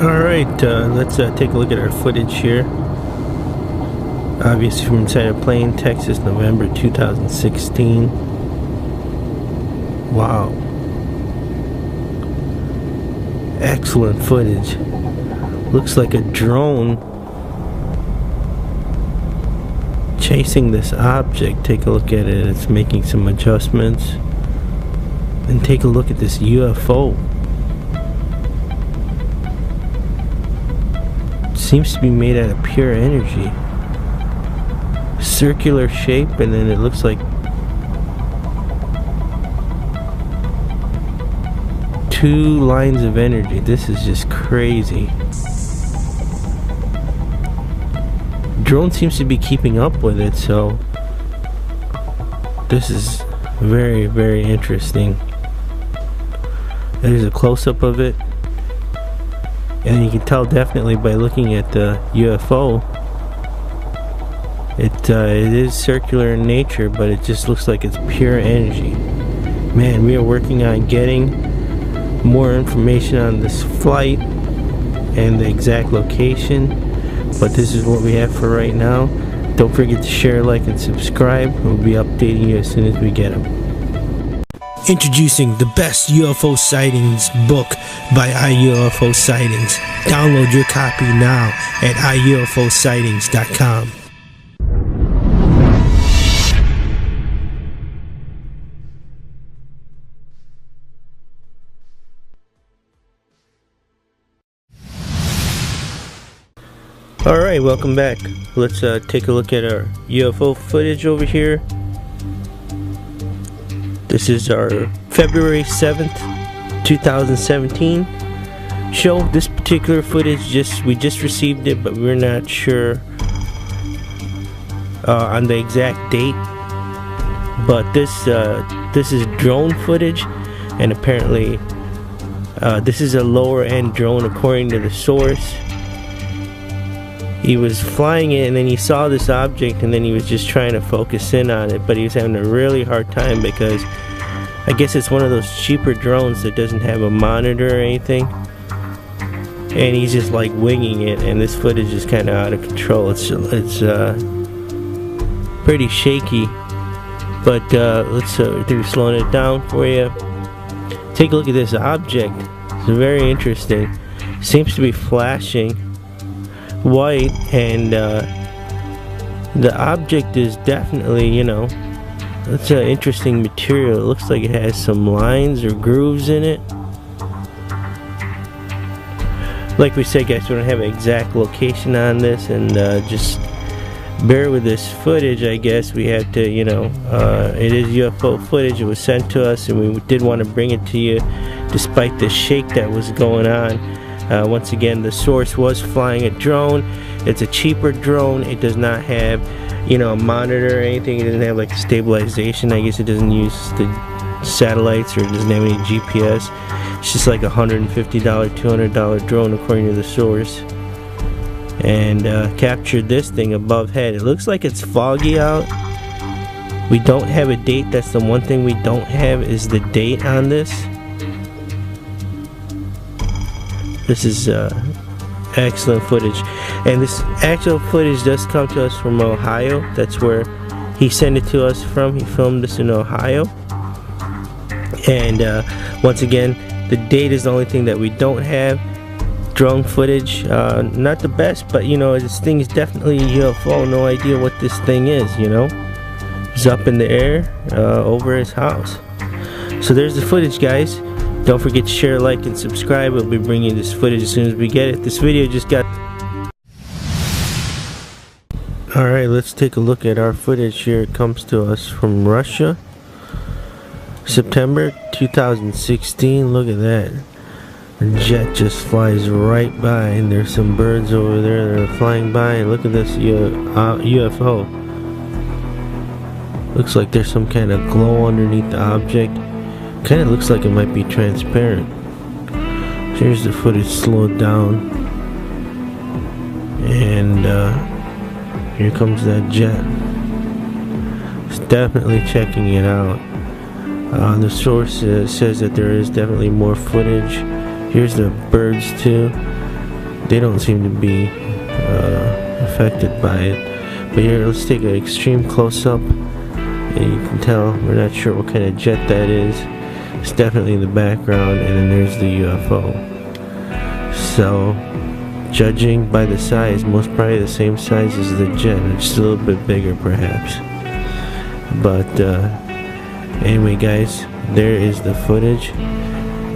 Alright, let's take a look at our footage here. Obviously from inside a plane, Texas, November 2016. Wow. Excellent footage. Looks like a drone chasing this object. Take a look at it. It's making some adjustments. And take a look at this UFO. Seems to be made out of pure energy. Circular shape, and then it looks like two lines of energy. This is just crazy. Drone seems to be keeping up with it, so this is very, very interesting. There's a close-up of it, and you can tell definitely by looking at the UFO, it is circular in nature, but it just looks like it's pure energy. Man, we are working on getting more information on this flight and the exact location, but this is what we have for right now. Don't forget to share, like, and subscribe. We'll be updating you as soon as we get them. Introducing the best UFO sightings book by iUFO Sightings. Download your copy now at iUFOsightings.com. Alright, welcome back. Let's take a look at our UFO footage over here. This is our February 7th, 2017 show. This particular footage, we just received it, but we're not sure on the exact date. But this is drone footage, and apparently this is a lower end drone according to the source. He was flying it, and then he saw this object, and then he was just trying to focus in on it, but he was having a really hard time because I guess it's one of those cheaper drones that doesn't have a monitor or anything, and he's just like winging it, and this footage is kind of out of control. It's pretty shaky, but let's do slowing it down for you. Take a look at this object. It's very interesting. Seems to be flashing white, and the object is definitely, you know, it's an interesting material. It looks like it has some lines or grooves in it. Like we said, guys, we don't have an exact location on this, and just bear with this footage. I guess we have to, you know, it is UFO footage. It was sent to us, and we did want to bring it to you despite the shake that was going on. Once again, the source was flying a drone. It's a cheaper drone. It does not have, you know, a monitor or anything. It doesn't have like stabilization. I guess it doesn't use the satellites, or it doesn't have any GPS. It's just like a $150, $200 drone according to the source. And captured this thing above head. It looks like it's foggy out. We don't have a date. That's the one thing we don't have, is the date on this. This is excellent footage, and this actual footage does come to us from Ohio. That's where he sent it to us from. He filmed this in Ohio, and once again, the date is the only thing that we don't have. Drone footage, not the best, but you know, this thing is definitely a UFO. No idea what this thing is, you know. It's up in the air over his house. So there's the footage, guys. Don't forget to share, like, and subscribe. We'll be bringing you this footage as soon as we get it. This video just got... Alright, let's take a look at our footage here. It comes to us from Russia. September 2016. Look at that. The jet just flies right by, and there's some birds over there that are flying by. And look at this UFO. Looks like there's some kind of glow underneath the object. Kind of looks like it might be transparent. Here's the footage slowed down, and here comes that jet. It's definitely checking it out. The source says that there is definitely more footage. Here's the birds too. they don't seem to be affected by it. But here, let's take an extreme close-up, and you can tell we're not sure what kind of jet that is. It's definitely in the background, and then there's the UFO. So, judging by the size, most probably the same size as the jet, just a little bit bigger perhaps. But anyway guys, there is the footage.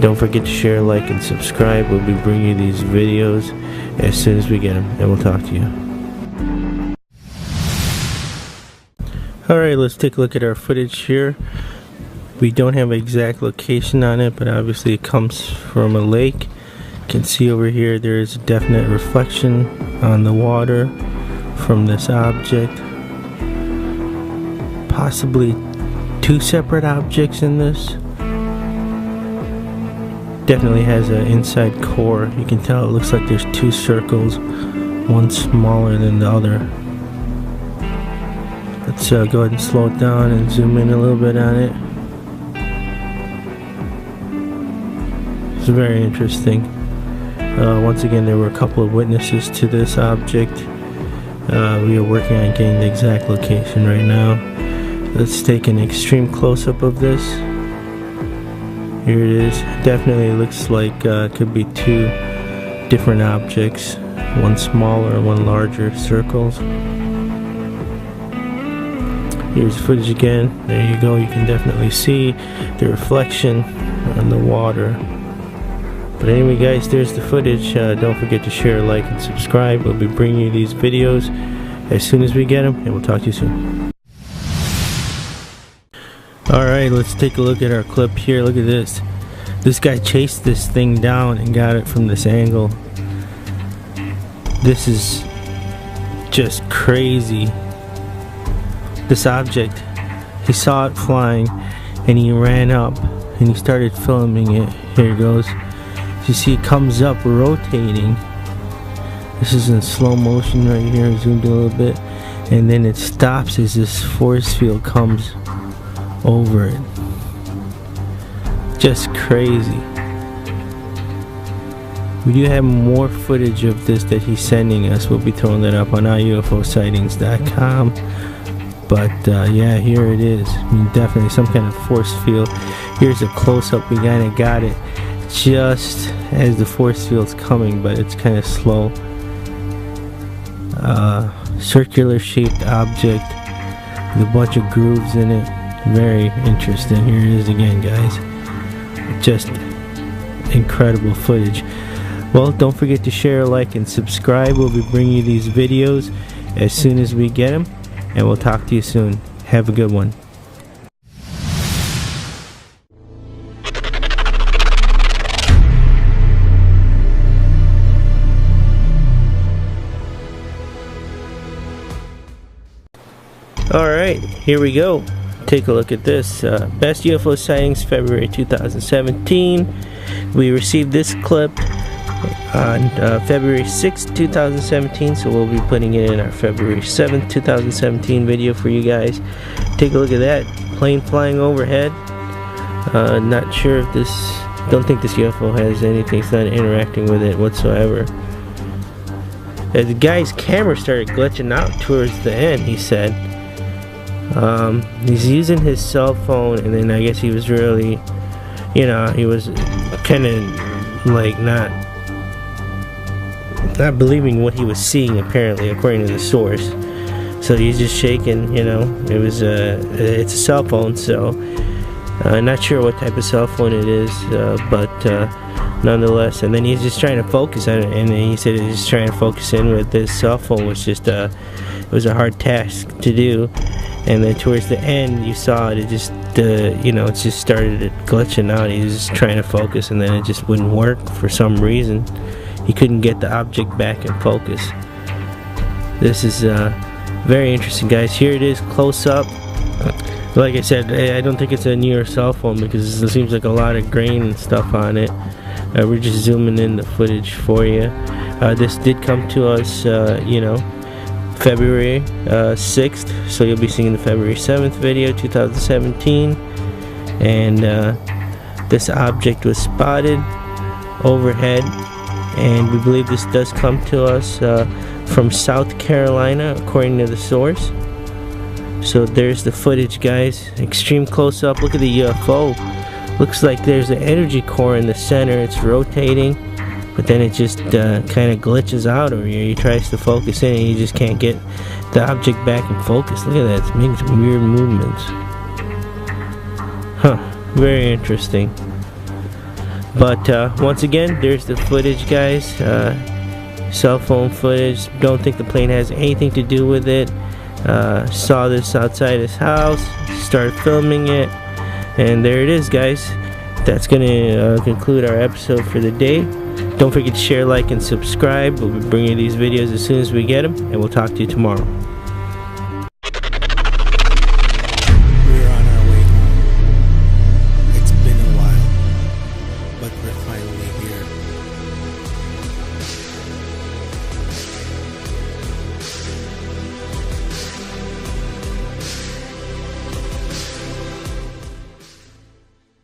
Don't forget to share, like, and subscribe. We'll be bringing you these videos as soon as we get them, and we'll talk to you. Alright, let's take a look at our footage here. We don't have an exact location on it, but obviously it comes from a lake. You can see over here there is a definite reflection on the water from this object. Possibly two separate objects in this. Definitely has an inside core. You can tell it looks like there's two circles, one smaller than the other. Let's go ahead and slow it down and zoom in a little bit on it. It's very interesting. Once again, there were a couple of witnesses to this object. We are working on getting the exact location right now. Let's take an extreme close-up of this. Here it is. Definitely looks like could be two different objects, one smaller, one larger circles. Here's footage again. There you go. You can definitely see the reflection on the water. But anyway guys, there's the footage. Don't forget to share, like, and subscribe. We'll be bringing you these videos as soon as we get them, and we'll talk to you soon. Alright, let's take a look at our clip here. Look at this. This guy chased this thing down and got it from this angle. This is just crazy. This object, he saw it flying and he ran up and he started filming it. Here it goes. You see it comes up rotating. This is in slow motion right here, zoomed in a little bit, and then it stops as this force field comes over it. Just crazy. We do have more footage of this that he's sending us. We'll be throwing that up on UFOsightings.com. But yeah, here it is. I mean, definitely some kind of force field. Here's a close-up. We kind of got it just as the force field's coming, but it's kind of slow. Circular shaped object with a bunch of grooves in it. Very interesting. Here it is again, guys. Just incredible footage. Well, don't forget to share, like, and subscribe. We'll be bringing you these videos as soon as we get them, and we'll talk to you soon. Have a good one. Alright, here we go. Take a look at this. Best UFO sightings, February 2017. We received this clip on February 6th, 2017, so we'll be putting it in our February 7th, 2017 video for you guys. Take a look at that. Plane flying overhead. Not sure if this... Don't think this UFO has anything. It's not interacting with it whatsoever. The guy's camera started glitching out towards the end, he said. He's using his cell phone, and then I guess he was really, you know, he was kind of like not believing what he was seeing, apparently, according to the source. So he's just shaking, you know. It was it's a cell phone, so not sure what type of cell phone it is, but nonetheless. And then he's just trying to focus on it, and he said he's just trying to focus in with this cell phone was just it was a hard task to do. And then towards the end, you saw it just, you know, it just started glitching out. He was just trying to focus, and then it just wouldn't work for some reason. He couldn't get the object back in focus. This is very interesting, guys. Here it is, close up. Like I said, I don't think it's a newer cell phone because it seems like a lot of grain and stuff on it. We're just zooming in the footage for you. This did come to us, you know, February 6th, so you'll be seeing the February 7th video, 2017. And this object was spotted overhead and we believe this does come to us from South Carolina, according to the source. So there's the footage, guys. Extreme close-up. Look at the UFO. Looks like there's an energy core in the center. It's rotating, but then it just kind of glitches out over here. He tries to focus in, and you just can't get the object back in focus. Look at that. It's making some weird movements. Huh. Very interesting. But once again, there's the footage, guys. Cell phone footage. Don't think the plane has anything to do with it. Saw this outside his house, started filming it, and there it is, guys. That's gonna conclude our episode for the day. Don't forget to share, like, and subscribe. We'll be bringing these videos as soon as we get them, and we'll talk to you tomorrow.